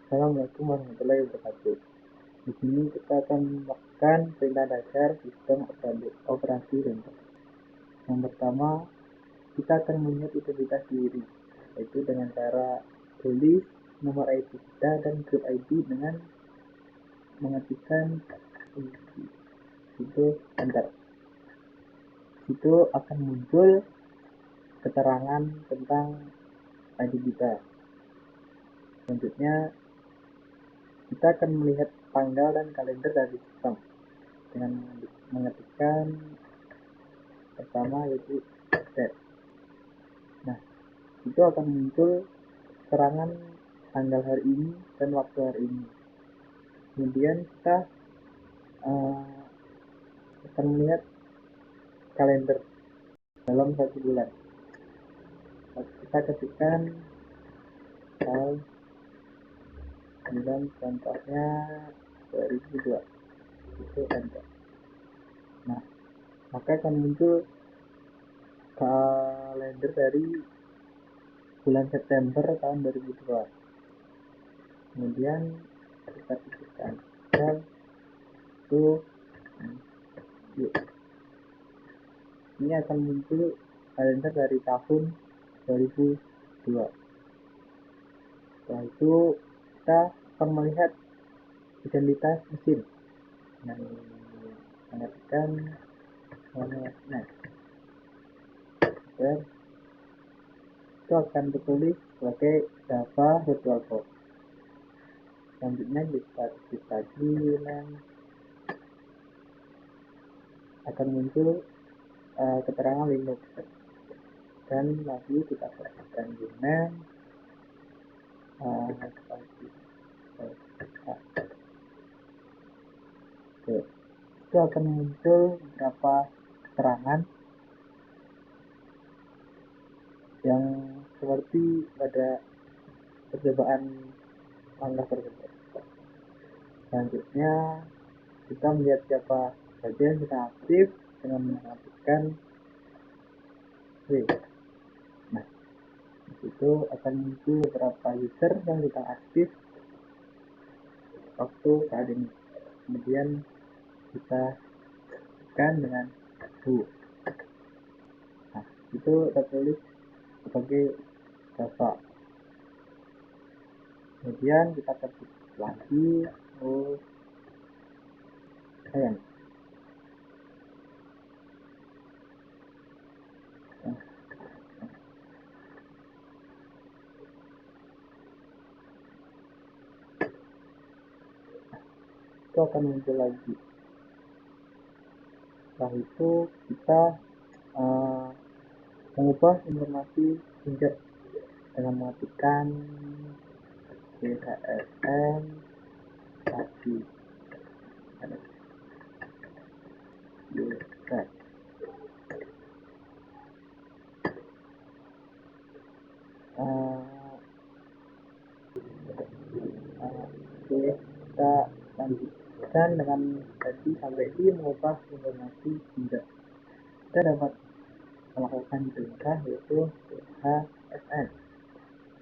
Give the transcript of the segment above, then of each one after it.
Assalamualaikum warahmatullahi wabarakatuh. Di sini kita akan melakukan perintah dasar sistem operasi Windows. Yang pertama, kita akan melihat identitas diri, yaitu dengan cara tulis nomor ID kita dan grup ID dengan mengetikkan itu enter. Itu akan muncul keterangan tentang ID kita. Selanjutnya, kita akan melihat tanggal dan kalender dari sistem dengan mengetikkan pertama yaitu date. Nah, itu akan muncul keterangan tanggal hari ini dan waktu hari ini. Kemudian kita akan melihat kalender dalam satu bulan. Kita ketikkan tanggal bulan contohnya 2002 itu enter. Nah, maka akan muncul kalender dari bulan September tahun 2002. Kemudian kita ketikkan dan itu ini akan muncul kalender dari tahun 2002. Setelah itu kita akan melihat identitas mesin yang mengetikkan dan itu akan tertulis sebagai Java Virtual Box. Selanjutnya kita ketik lagi akan muncul keterangan Linux dan lagi kita ketikkan name itu akan muncul beberapa keterangan yang seperti pada percobaan langkah tersebut. Selanjutnya kita melihat siapa saja yang sedang aktif dengan mengetikkan Nah, itu akan muncul beberapa user yang sedang aktif waktu saat ini. Kemudian kita tekan dengan who. Nah, itu tertulis sebagai Java. Kemudian kita ketik lagi sayang. Itu akan muncul lagi. Setelah itu kita mengubah informasi user dengan mengetikkan DHSN tadi user. Kita lanjutkan dengan tadi sampai di mengubah informasi user. Kita dapat melakukan perintah yaitu DHSN.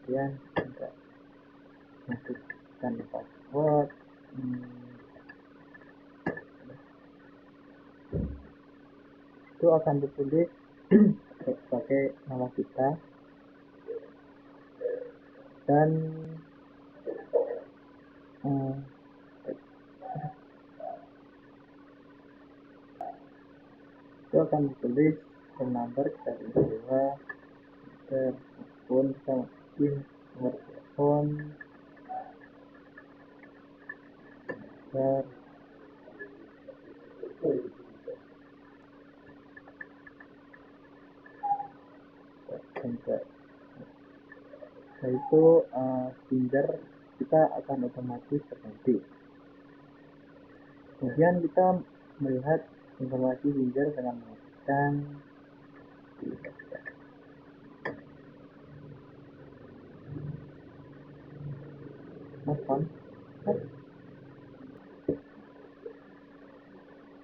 Kemudian kita masukkan password itu akan ditulis sebagai nama kita dan itu akan ditulis phone number kita kedua telepon kita nomor telepon setelah itu finger kita akan otomatis terganti. Kemudian kita melihat informasi finger dengan menggunakan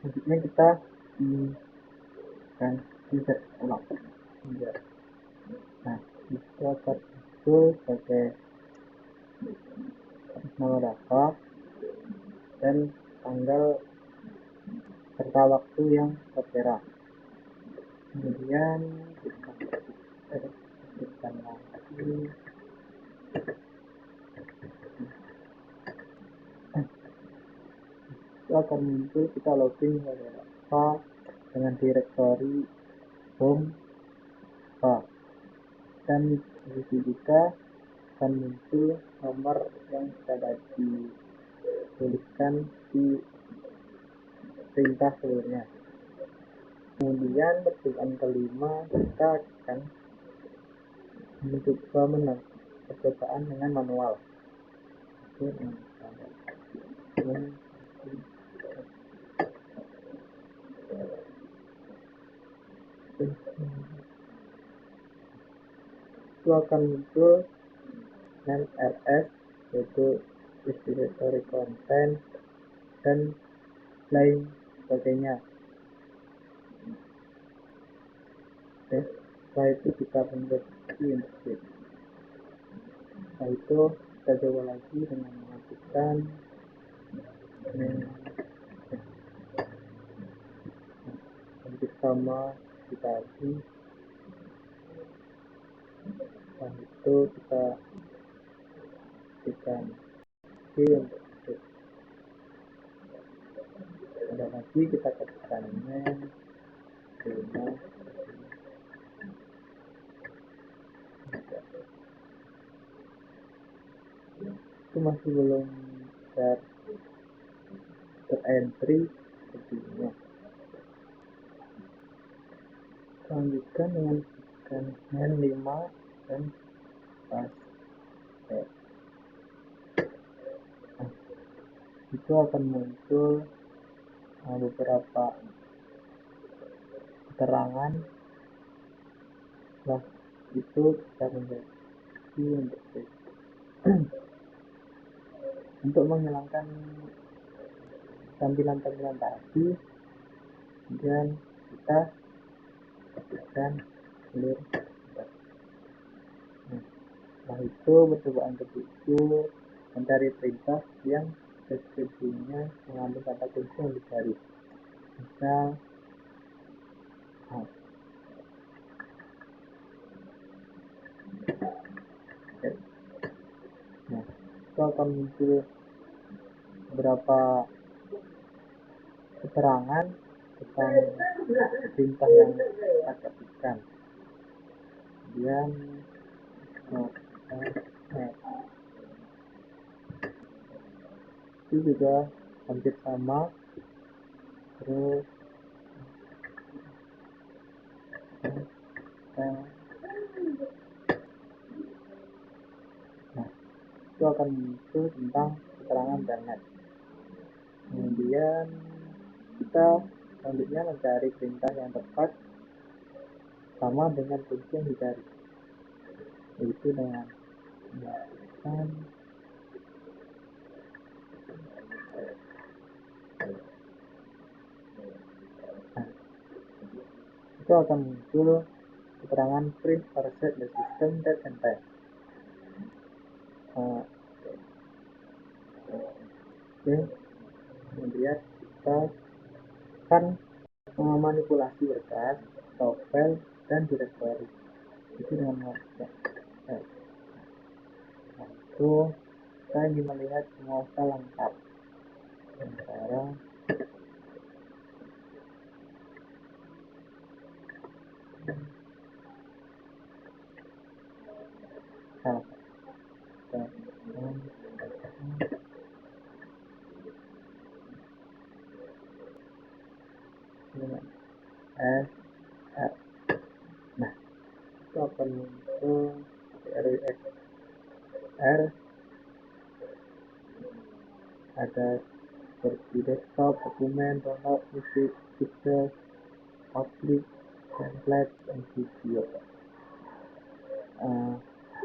selanjutnya kita akan finger ulang. Nah, itu akan muncul sebagai nama data, dan tanggal serta waktu yang tertera. Kemudian kita ketikkan lagi, itu akan muncul kita login ke data dengan direktori home dan di sisi kita akan muncul nomor yang sudah dituliskan di perintah sebelumnya. Kemudian percobaan kelima kita akan mencoba percobaan dengan manual. Itu akan muncul dengan RS, yaitu repository content dan lain sebagainya. Oke, setelah itu kita konversi integrate. Setelah itu kita coba lagi dengan mengaktifkan hampir sama tadi. Setelah itu kita aktifkan untuk ada lagi kita ketikkan itu masih belum terentry sepertinya. Lanjutkan dengan tekan 5 dan password. Itu akan muncul beberapa keterangan. Setelah itu kita konversi untuk menghilangkan tampilan-tampilan tadi, kemudian kita tekan clear. Setelah itu percobaan ke-7 mencari perintah yang deskripsinya mengandung kata kunci yang dicari. Misal itu akan muncul beberapa keterangan tentang perintah yang kita ketikkan. Kemudian itu juga hampir sama. Terus itu akan muncul tentang keterangan internet. Kemudian kita selanjutnya mencari perintah yang tepat sama dengan kunci yang dicari, yaitu dengan menggunakan itu akan muncul keterangan print or set the system that and time. Kemudian kita akan memanipulasi berkas, file, dan directory itu dengan menggunakan itu kita ingin melihat semua file lengkap. Sekarang nah itu akan muncul RWXR, ada seperti desktop, dokumen, download, musik, pictures, public, template, dan video.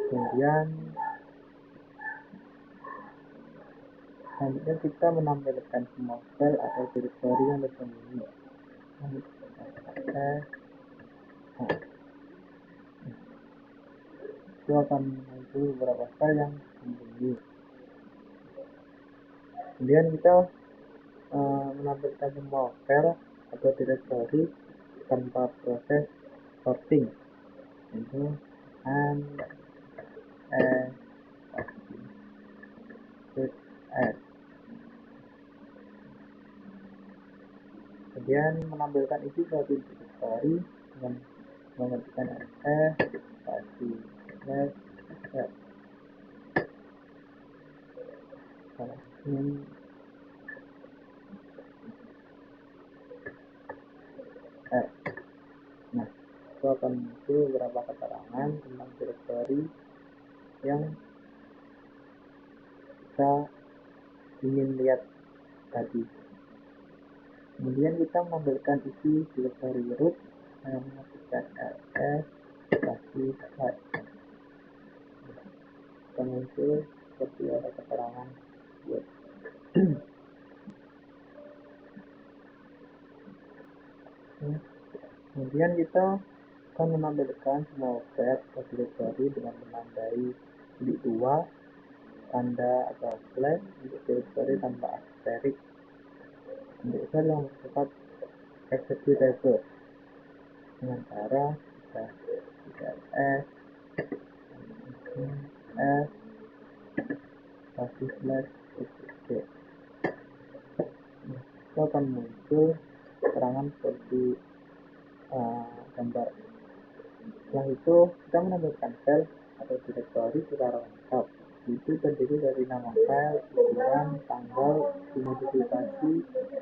Kemudian selanjutnya kita menampilkan semua file atau directory yang tersembunyi. Itu akan muncul beberapa file yang tersembunyi. Kemudian kita menampilkan semua file atau directory tanpa proses sorting, itu and as as. Kemudian menampilkan isi suatu directory dengan mengetikkan ls spasi slash s. Nah, itu akan muncul beberapa keterangan tentang directory yang kita ingin lihat tadi. Kemudian kita menampilkan isi directory root dengan mengetikkan ls spasi slash. Akan muncul seperti ada keterangan buat. Kemudian kita akan menampilkan semua file atau directory dengan menandai titik 2 tanda atau slash untuk directory tanpa asterisk untuk file yang bersifat executable dengan cara kita s spasi slash execute. Itu akan muncul keterangan seperti gambar. Setelah itu kita menampilkan file atau directory secara lengkap. Itu terdiri dari nama file, ukuran, tanggal, dimodifikasi,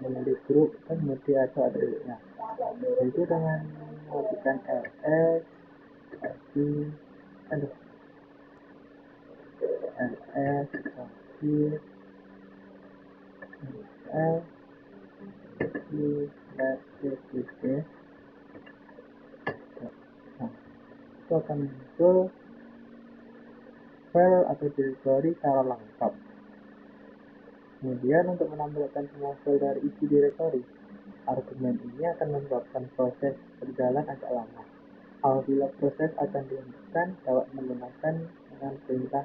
memilih grup, dan kemudian ada atributnya. Itu dengan mengetikkan ls spasi ls spasi l itu akan muncul file atau directory secara lengkap. Kemudian untuk menampilkan semua file dari isi directory, argumen ini akan menyebabkan proses berjalan agak lama. Apabila proses akan dihentikan, dapat menggunakan dengan perintah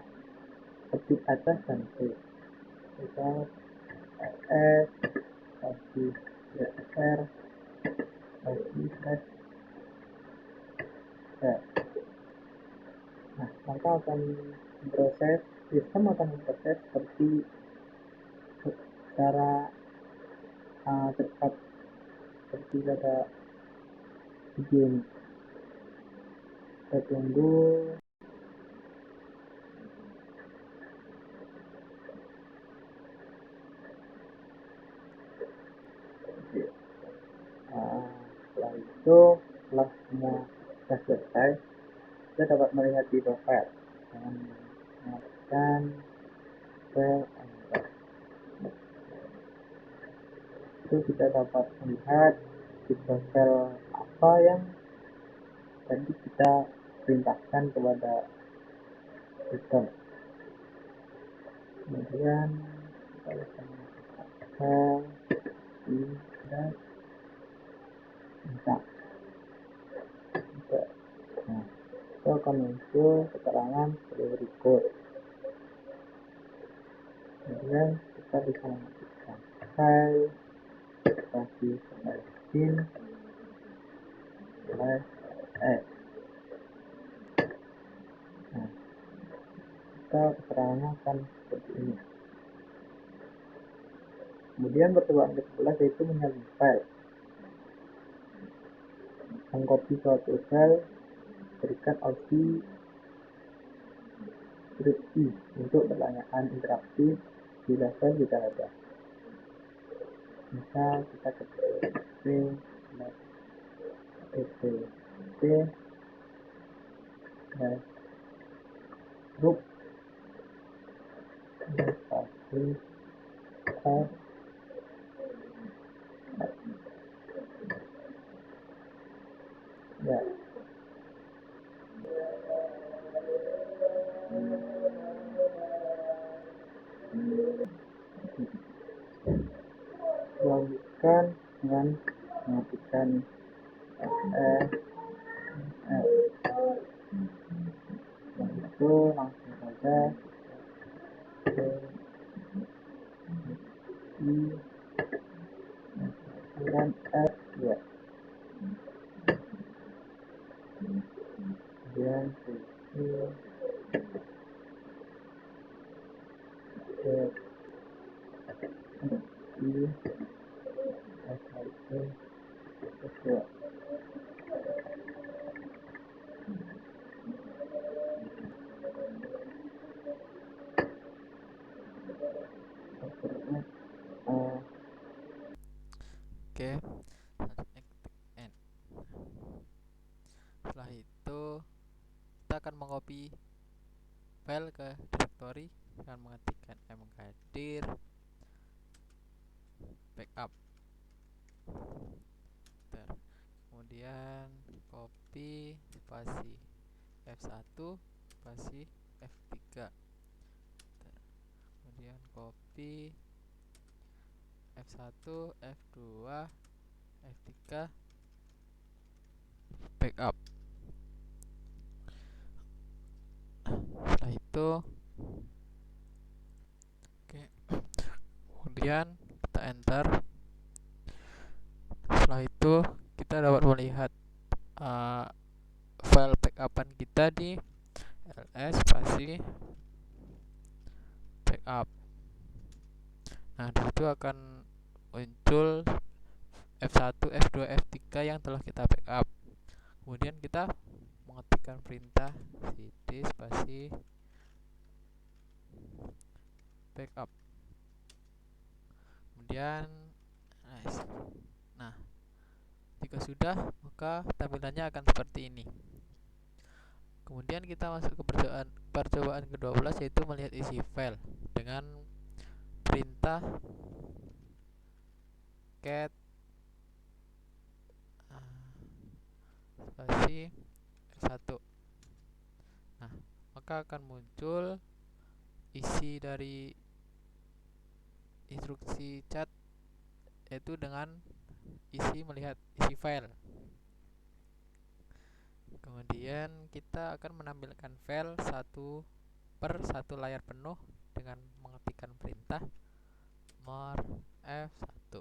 ketik atas dan C. Misal ls spasi r spasi slash. Nah, maka akan proses sistem akan memproses seperti secara cepat seperti pada video ini. Kita tunggu. Setelah itu, setelah semua sudah selesai, kita dapat melihat di file dengan mengetikkan file enter. Itu kita dapat melihat di file apa yang tadi kita perintahkan kepada sistem. Kemudian kita bisa menggunakan dan bisa. Nah, itu akan muncul keterangan seperti berikut. Kemudian kita bisa mengetikkan file spasi bin slash s. Nah, kita keterangannya akan seperti ini. Kemudian percobaan ke-11 yaitu menyalin file. Mengcopy suatu file, berikan opsi script I untuk pertanyaan interaktif bila file tidak ada. Misal kita ketik group ya. Lanjutkan dengan mengetikkan itu langsung saja dengan F2, kemudian F2. Oke, selanjutnya ketik N. Setelah itu kita akan mengcopy file ke directory dengan mengetikkan mkdir backup. Kemudian copy spasi F1 spasi F3. Kemudian copy F1, F2, F3 backup. Setelah itu oke, kemudian kita enter. Setelah itu kita dapat melihat file backupan kita di ls spasi backup. Nah, disitu akan muncul F1, F2, F3 yang telah kita backup. Kemudian kita mengetikkan perintah cd spasi backup. Kemudian nice. Nah, jika sudah, maka tampilannya akan seperti ini. Kemudian kita masuk ke percobaan ke-12, yaitu melihat isi file dengan perintah cat spasi F1. Nah, maka akan muncul isi dari instruksi cat, yaitu dengan melihat isi file. Kemudian kita akan menampilkan file satu per satu layar penuh dengan mengetikkan perintah more F1.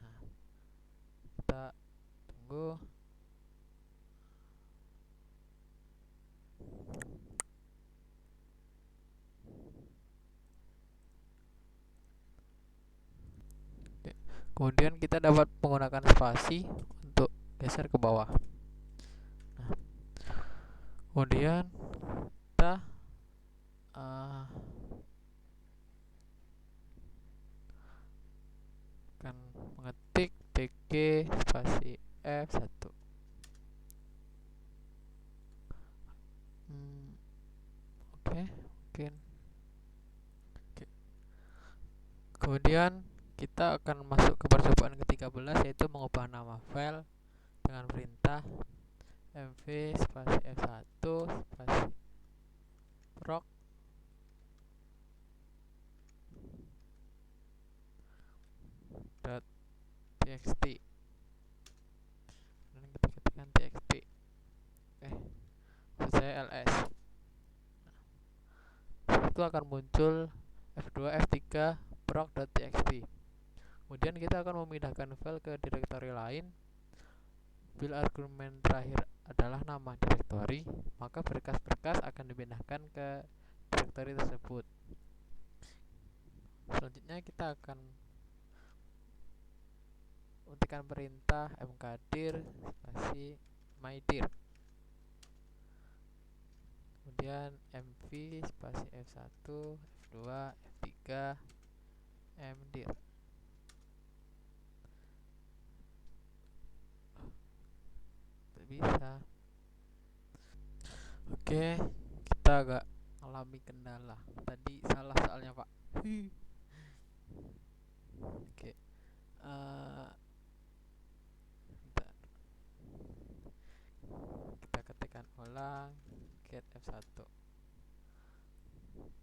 Nah, kita tunggu. Kemudian kita dapat menggunakan spasi untuk geser ke bawah. Nah, kemudian kita akan mengetik tg spasi F1. Oke, mungkin. Oke. Kemudian kita akan masuk ke percobaan ke-13, yaitu mengubah nama file dengan perintah mv spasi F1 spasi proc .txt. Dan ketikkan txt. Saya ls. Itu akan muncul F2, F3 proc.txt. Kemudian kita akan memindahkan file ke direktori lain. Bila argumen terakhir adalah nama direktori, maka berkas-berkas akan dipindahkan ke direktori tersebut. Selanjutnya kita akan ketikkan perintah mkdir spasi mydir. Kemudian mv spasi F1, F2, F3 mdir. Bisa. Oke, kita agak alami kendala. Tadi salah soalnya, Pak. Oke. Bentar. Kita ketikkan ulang get F1.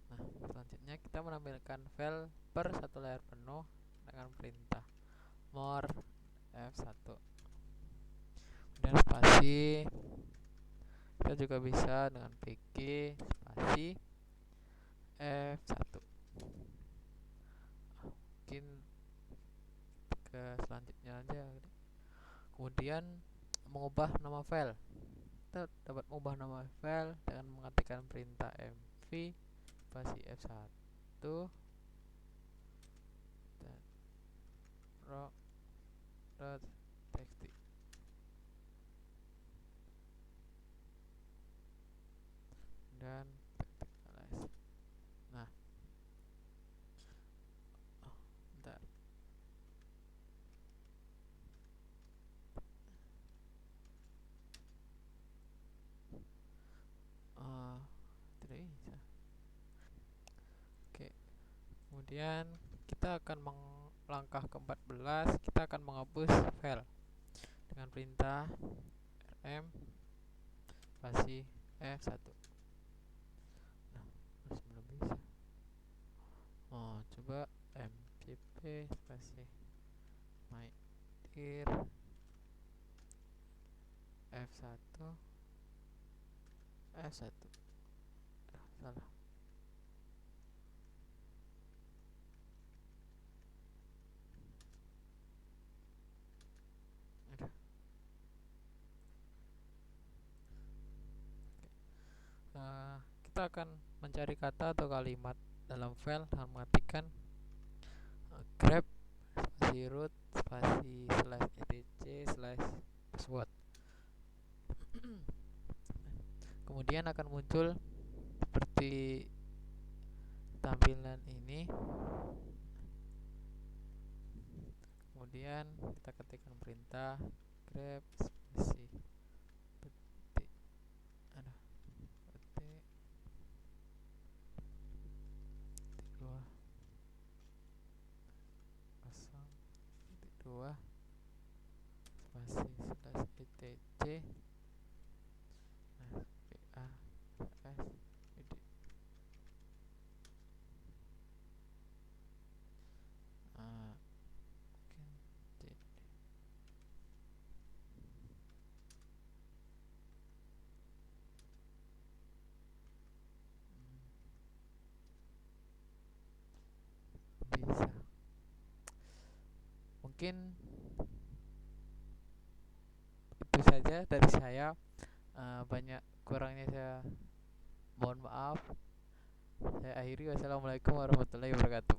Nah, selanjutnya kita menampilkan file per satu layar penuh dengan perintah more F1. Kemudian spasi. Kita juga bisa dengan pg spasi F1. Mungkin ke selanjutnya aja. Kemudian mengubah nama file, kita dapat mengubah nama file dengan mengetikkan perintah mv spasi f1 dan proc.txt dan txt. Nah, bentar. Tidak bisa. Oke, kemudian kita akan langkah ke-14, kita akan menghapus file dengan perintah rm spasi f1. Nah, masih belum bisa. Coba mcp spasi mydir f1 f1. Salah. Kita akan mencari kata atau kalimat dalam file dan mengetikkan grep spasi root spasi slash etc slash password. Kemudian akan muncul seperti tampilan ini. Kemudian kita ketikkan perintah grep spasi petik dua spasi slash etc pa s id. Mungkin bisa. Mungkin itu saja dari saya. Banyak kurangnya saya mohon maaf. Saya akhiri. Wassalamualaikum warahmatullahi wabarakatuh.